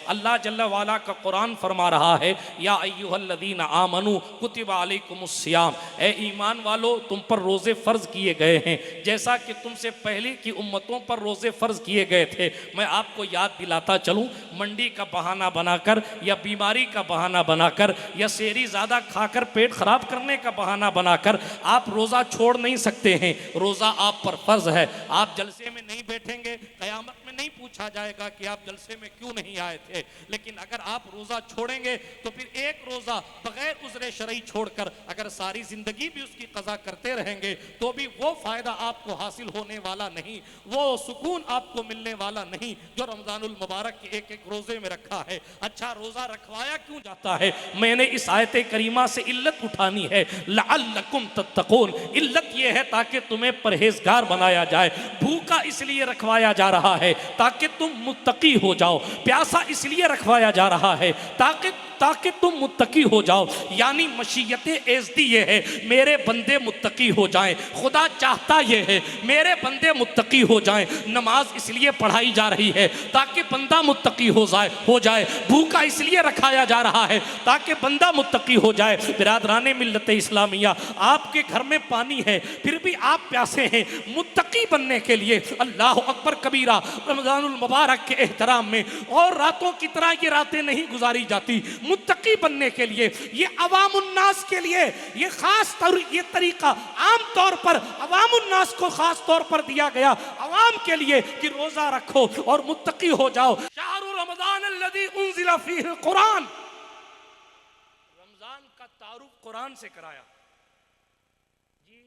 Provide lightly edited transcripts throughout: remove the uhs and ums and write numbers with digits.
अल्लाह जल्ला वाला का कुरान फरमा रहा है, या अय्युहल्लज़ीना आमनू कुतिबा अलैकुमुस्सियाम, ए ईमान वालो तुम पर रोज़े फ़र्ज़ किए गए हैं जैसा कि तुमसे पहले की उम्मतों पर रोज़े फ़र्ज़ किए गए थे। मैं आपको याद दिलाता चलूँ, मंडी का बहाना बनाकर या बीमारी का बहाना बनाकर या सेहरी ज़्यादा खाकर पेट खराब करने का बहाना बनाकर आप रोज़ा छोड़ नहीं सकते हैं। रोज़ा आप पर फ़र्ज़ है। आप जलसे में नहीं बैठेंगे, क़यामत में नहीं पूछा जाएगा कि आप जलसे में क्यों नहीं आए थे। लेकिन अगर आप रोज़ा छोड़ेंगे तो फिर एक रोज़ा बगैर उज़्र शरई छोड़कर अगर सारी ज़िंदगी भी उसकी क़ज़ा करते रहेंगे तो भी वो फ़ायदा आपको हासिल होने वाला नहीं, वो सुकून आपको मिलने वाला नहीं जो रमज़ानुल मुबारक के एक एक रोज़े में रखा है। अच्छा, रोज़ा रखवाया क्यों जाता है? मैंने इस आयत करीमा से इल्लत उठानी है, लअल्लकुम तत्तकून। इल्लत ये है ताकि तुम्हें परहेजगार बनाया जाए। भूखा इसलिए रखवाया जा रहा है ताकि तुम मुत्तकी हो जाओ। प्यासा इसलिए रखवाया जा रहा है ताकि तुम मुत्तकी हो जाओ। यानी मशीयत एज़दी ये है मेरे बंदे मुत्तकी हो जाएं। खुदा चाहता ये है मेरे बंदे मुत्तकी हो जाएं। नमाज इसलिए पढ़ाई जा रही है ताकि बंदा मुत्तकी हो जाए। भूखा इसलिए रखाया जा रहा है ताकि बंदा मुत्तकी हो जाए। बिरादराने मिल्लत इस्लामिया, आपके घर में पानी है फिर भी आप प्यासे हैं। मुत्तकी बनने के लिए अल्लाह अकबर कबीरा रमज़ानुल मुबारक के एहतराम में और रातों की तरह ये रातें नहीं गुजारी जाती। मुत्तकी बनने के लिए ये अवामुन्नास के लिए ये खास ये तरीका आम तौर पर अवामुन्नास को खास तौर पर दिया गया, अवाम के लिए कि रोजा रखो और मुत्तकी हो जाओ। शहरु रमज़ान अल्लज़ी उन्ज़िला फ़ीहिल कुरान, रमजान का तारुफ कुरान से कराया। जी,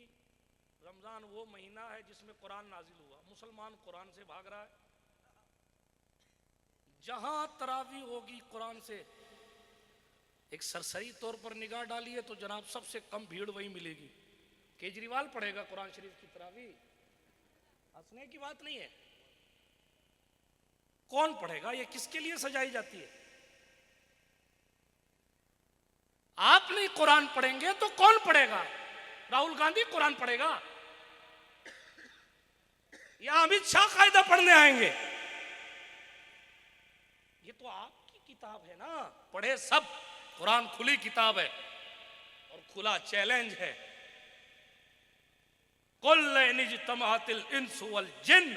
रमजान वो महीना है जिसमें कुरान नाजिल हुआ। मुसलमान कुरान से भाग रहा है। जहां तरावी होगी कुरान से, एक सरसरी तौर पर निगाह डालिए तो जनाब सबसे कम भीड़ वही मिलेगी। केजरीवाल पढ़ेगा कुरान शरीफ की तरावी, हंसने की बात नहीं है। कौन पढ़ेगा? ये किसके लिए सजाई जाती है? आप नहीं कुरान पढ़ेंगे तो कौन पढ़ेगा? राहुल गांधी कुरान पढ़ेगा या अमित शाह कायदा पढ़ने आएंगे? ये तो आपकी किताब है ना, पढ़े सब। कुरान खुली किताब है और खुला चैलेंज है। कुल इज्तमाअतिल इंसु वल जिन्न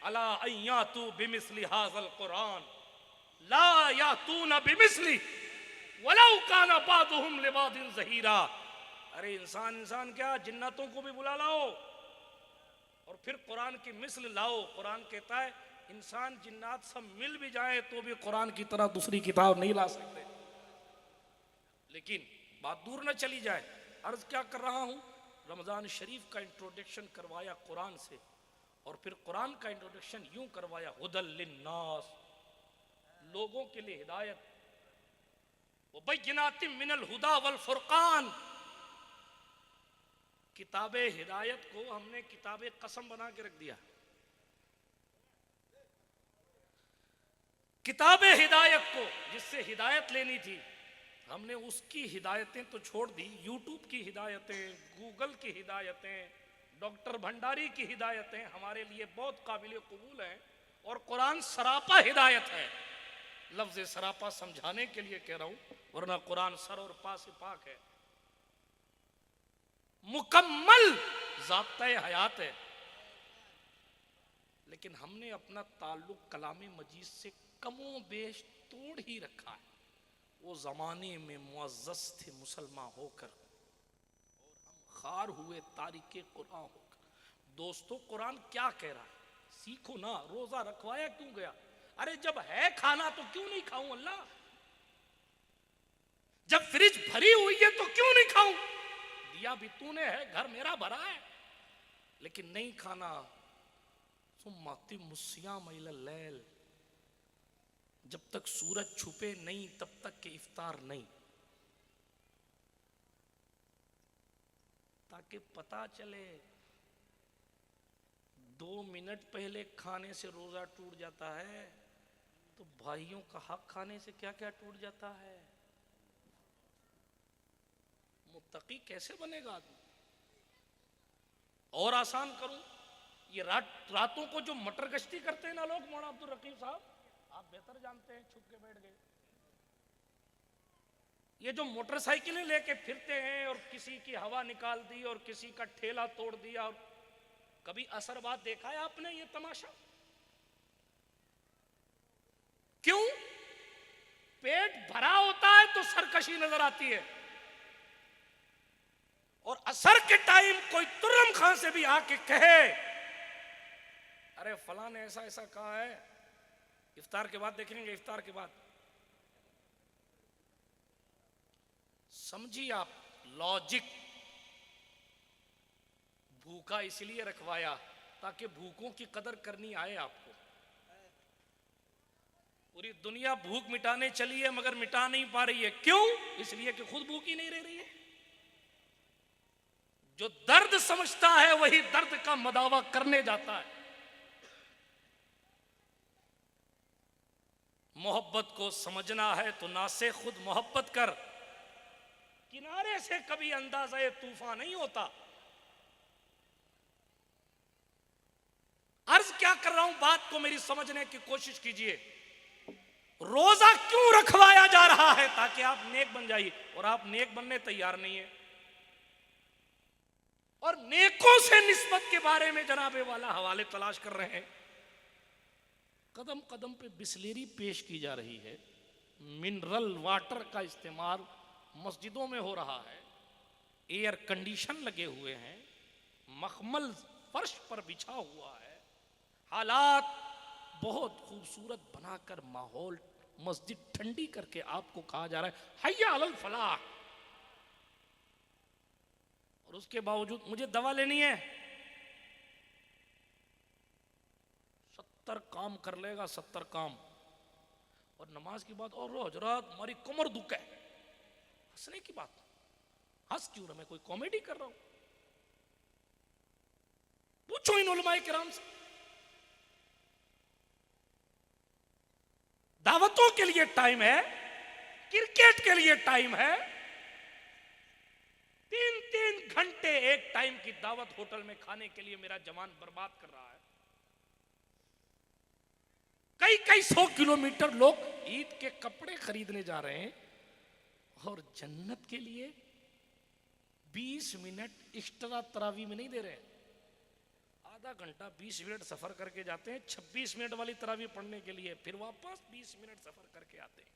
अला अन यातू बिमिस्लि हाज़ल कुरान ला यातूना बिमिस्लि वलौ काना बादुहुम लिबादिन ज़हीरा। अरे इंसान क्या, जिन्नातों को भी बुला लाओ और फिर कुरान की मिस्ल लाओ। कुरान कहता है इंसान जिन्नात सब मिल भी जाए तो भी कुरान की तरह दूसरी किताब नहीं ला सकते। लेकिन बात दूर न चली जाए, अर्ज क्या कर रहा हूं, रमजान शरीफ का इंट्रोडक्शन करवाया कुरान से और फिर कुरान का इंट्रोडक्शन यूं करवाया हुदल लिन्नास, लोगों के लिए हिदायत। वो बय्यिनातिम मिनल हुदा वल फुरकान, किताबे हिदायत को हमने किताबे कसम बना के रख दिया। किताबे हिदायत को जिससे हिदायत लेनी थी हमने उसकी हिदायतें तो छोड़ दी। यूट्यूब की हिदायतें, गूगल की हिदायतें, डॉक्टर भंडारी की हिदायतें हमारे लिए बहुत काबिल कबूल हैं और कुरान सरापा हिदायत है। लफ्ज़ सरापा समझाने के लिए कह रहा हूं, वरना कुरान सर और पा से पाक है, मुकम्मल ज़ाब्ता हयात है। लेकिन हमने अपना ताल्लुक कलाम मजीद से कमो बेश तोड़ ही रखा है। वो ज़माने में मुअज़्ज़ज़ थे मुसलमान होकर और हम खार हुए तारिके कुरान होकर। दोस्तों, कुरान क्या कह रहा है सीखो ना। रोज़ा रखवाया क्यों गया? अरे जब है खाना तो क्यों नहीं खाऊं अल्लाह? जब फ्रिज भरी हुई है तो क्यों नहीं खाऊं? दिया भी तूने है, घर मेरा भरा है, लेकिन नहीं खाना। सुम्मा अतिम्मुस्सियाम इलल लैल, जब तक सूरज छुपे नहीं तब तक के इफ्तार नहीं, ताकि पता चले 2 मिनट पहले खाने से रोजा टूट जाता है तो भाइयों का हक खाने से क्या क्या टूट जाता है। मुत्तकी कैसे बनेगा आदमी? और आसान करूं, ये रातों को जो मटर गश्ती करते हैं ना लोग, मौलाना अब्दुल रकीब साहब, आप बेहतर जानते हैं, छुप के बैठ गए। ये जो मोटरसाइकिलें लेके फिरते हैं और किसी की हवा निकाल दी और किसी का ठेला तोड़ दिया, और कभी असरबाद देखा है आपने ये तमाशा? क्यों? पेट भरा होता है तो सरकशी नजर आती है, और असर के टाइम कोई तुर्रम खां से भी आके कहे अरे फलां ने ऐसा ऐसा कहा है, इफ्तार के बाद देखेंगे, इफ्तार के बाद। समझिए आप लॉजिक। भूखा इसलिए रखवाया ताकि भूखों की कदर करनी आए आपको। पूरी दुनिया भूख मिटाने चली है मगर मिटा नहीं पा रही है। क्यों? इसलिए कि खुद भूखी नहीं रह रही है। जो दर्द समझता है वही दर्द का मदावा करने जाता है। मोहब्बत को समझना है तो ना से खुद मोहब्बत कर। किनारे से कभी अंदाज़ा तूफान नहीं होता। अर्ज क्या कर रहा हूं, बात को मेरी समझने की कोशिश कीजिए। रोजा क्यों रखवाया जा रहा है? ताकि आप नेक बन जाइए, और आप नेक बनने तैयार नहीं है। और नेकों से निस्बत के बारे में जनाबे वाला हवाले तलाश कर रहे हैं। कदम कदम पे बिस्लेरी पेश की जा रही है। मिनरल वाटर का इस्तेमाल मस्जिदों में हो रहा है। एयर कंडीशन लगे हुए हैं। मखमल फर्श पर बिछा हुआ है। हालात बहुत खूबसूरत बनाकर माहौल मस्जिद ठंडी करके आपको कहा जा रहा है हय्या अलल फलाह। और उसके बावजूद मुझे दवा लेनी है, 70 काम कर लेगा, 70 काम। और नमाज की बात, और हजरत हमारी कमर दुख है। हंसने की बात, हंस क्यों रहा? मैं कोई कॉमेडी कर रहा हूं? पूछो इन उलमाए किराम से। दावतों के लिए टाइम है, क्रिकेट के लिए टाइम है। 3-3 घंटे एक टाइम की दावत होटल में खाने के लिए मेरा जवान बर्बाद कर रहा है। कई कई 100 किलोमीटर लोग ईद के कपड़े खरीदने जा रहे हैं, और जन्नत के लिए 20 मिनट एक्स्ट्रा तरावी में नहीं दे रहे। आधा घंटा 20 मिनट सफर करके जाते हैं 26 मिनट वाली तरावी पढ़ने के लिए, फिर वापस 20 मिनट सफर करके आते हैं।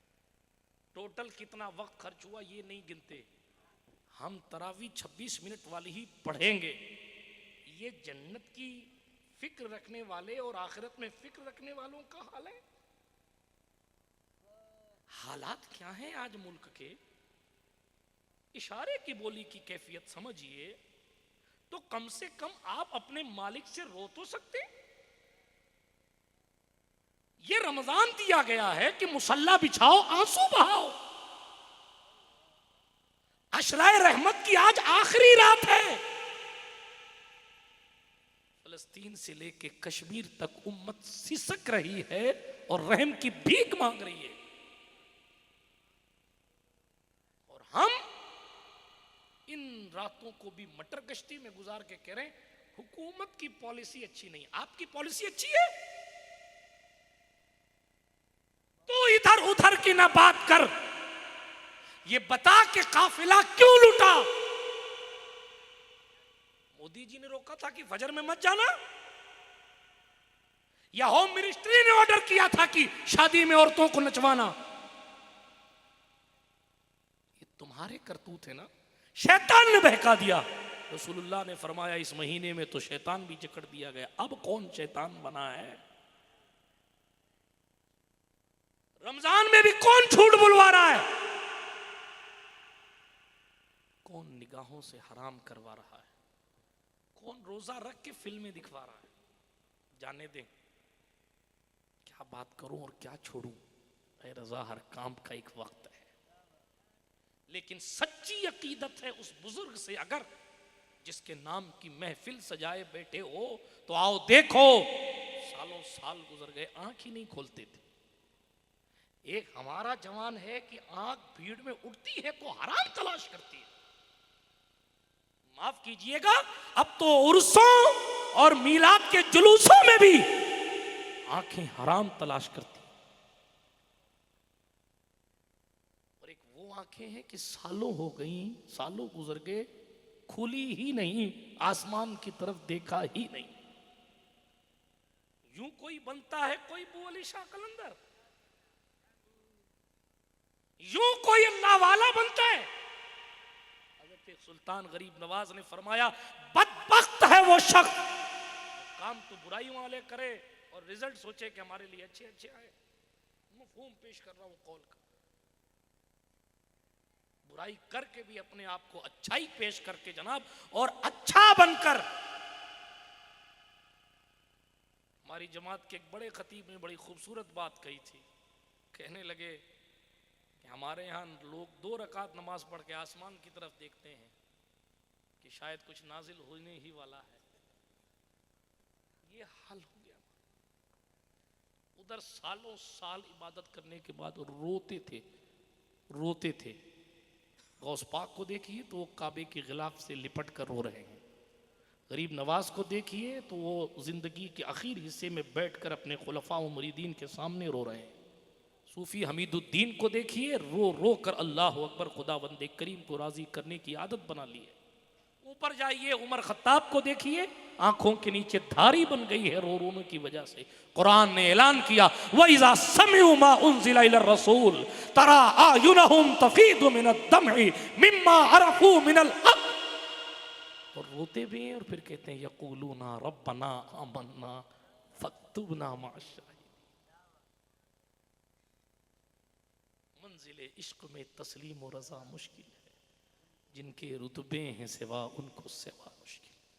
टोटल कितना वक्त खर्च हुआ ये नहीं गिनते। हम तरावी 26 मिनट वाली ही पढ़ेंगे। ये जन्नत की फिक्र रखने वाले और आखिरत में फिक्र रखने वालों का हाल है। हालात क्या हैं आज मुल्क के? इशारे की बोली की कैफियत समझिए तो कम से कम आप अपने मालिक से रो तो सकते। ये रमजान दिया गया है कि मुसल्ला बिछाओ, आंसू बहाओ। अशराए रहमत की आज आखिरी रात है। फलस्तीन से लेके कश्मीर तक उम्मत सिसक रही है और रहम की भीख मांग रही है, और हम इन रातों को भी मटर गश्ती में गुजार के कह रहे हैं हुकूमत की पॉलिसी अच्छी नहीं। आपकी पॉलिसी अच्छी है तो इधर उधर की ना बात कर, ये बता कि काफिला क्यों लूटा। मोदी जी ने रोका था कि फजर में मत जाना, या होम मिनिस्ट्री ने ऑर्डर किया था कि शादी में औरतों को नचवाना? ये तुम्हारे करतूत है ना। शैतान ने बहका दिया। रसूलुल्लाह ने फरमाया इस महीने में तो शैतान भी जकड़ दिया गया। अब कौन शैतान बना है? रमजान में भी कौन झूठ बुलवा रहा है? कौन निगाहों से हराम करवा रहा है? कौन रोजा रख के फिल्में दिखवा रहा है? जाने दें, क्या बात करूं और क्या छोड़ूं। ऐ रजा, हर काम का एक वक्त है। लेकिन सच्ची अकीदत है उस बुजुर्ग से अगर जिसके नाम की महफिल सजाए बैठे हो तो आओ देखो। सालों साल गुजर गए, आंख ही नहीं खोलते थे। एक हमारा जवान है कि आंख भीड़ में उठती है तो हराम तलाश करती है। माफ कीजिएगा, अब तो उर्सों और मीलाद के जुलूसों में भी आंखें हराम तलाश करती। वो आंखें हैं कि सालों हो गई, सालों गुजर गए, खुली ही नहीं, आसमान की तरफ देखा ही नहीं। यूं कोई बनता है कोई बू अली शाह कलंदर, यूं कोई अल्लाह वाला बनता है। हजरत सुल्तान गरीब नवाज ने फरमाया, बदबख्त है वो शख्स काम तो बुराइयों वाले करे और रिजल्ट सोचे कि हमारे लिए अच्छे अच्छे आए। मफहूम पेश कर रहा हूं कौल का, बुराई करके भी अपने आप को अच्छाई पेश करके जनाब, और अच्छा बनकर। हमारी जमात के एक बड़े खतीब ने बड़ी खूबसूरत बात कही थी, कहने लगे कि हमारे यहाँ लोग 2 रकात नमाज पढ़ के आसमान की तरफ देखते हैं कि शायद कुछ नाजिल होने ही वाला है। ये हाल हो गया। उधर सालों साल इबादत करने के बाद रोते थे, रोते थे। गौस पाक को देखिए तो वो काबे के गिलाफ से लिपट कर रो रहे हैं। गरीब नवाज को देखिए तो वो जिंदगी के आखिर हिस्से में बैठकर अपने खुलफा व मुरीदीन के सामने रो रहे हैं। सूफी हमीदुद्दीन को देखिए, रो रो कर अल्लाह अकबर खुदावंद करीम को राजी करने की आदत बना ली है। ऊपर जाइए उमर खत्ताब को देखिए, आंखों के नीचे धारी बन गई है रो रोने की वजह से। कुरान ने ऐलान किया, वइज़ा समिउ मा उनज़िला इलर रसूल तरा आयुनहुम तफीदु मिनद दमइ मिम्मा अरफू मिनल हक। और रोते भी हैं और फिर कहते हैं यक़ूलूना रब्बना आमन्ना फक्तुबना मअश-शाहिदीन। मंजिले इश्क में तस्लीम और रज़ा मुश्किल है, जिनके रुतबे हैं सिवा उनको सिवा मुश्किल।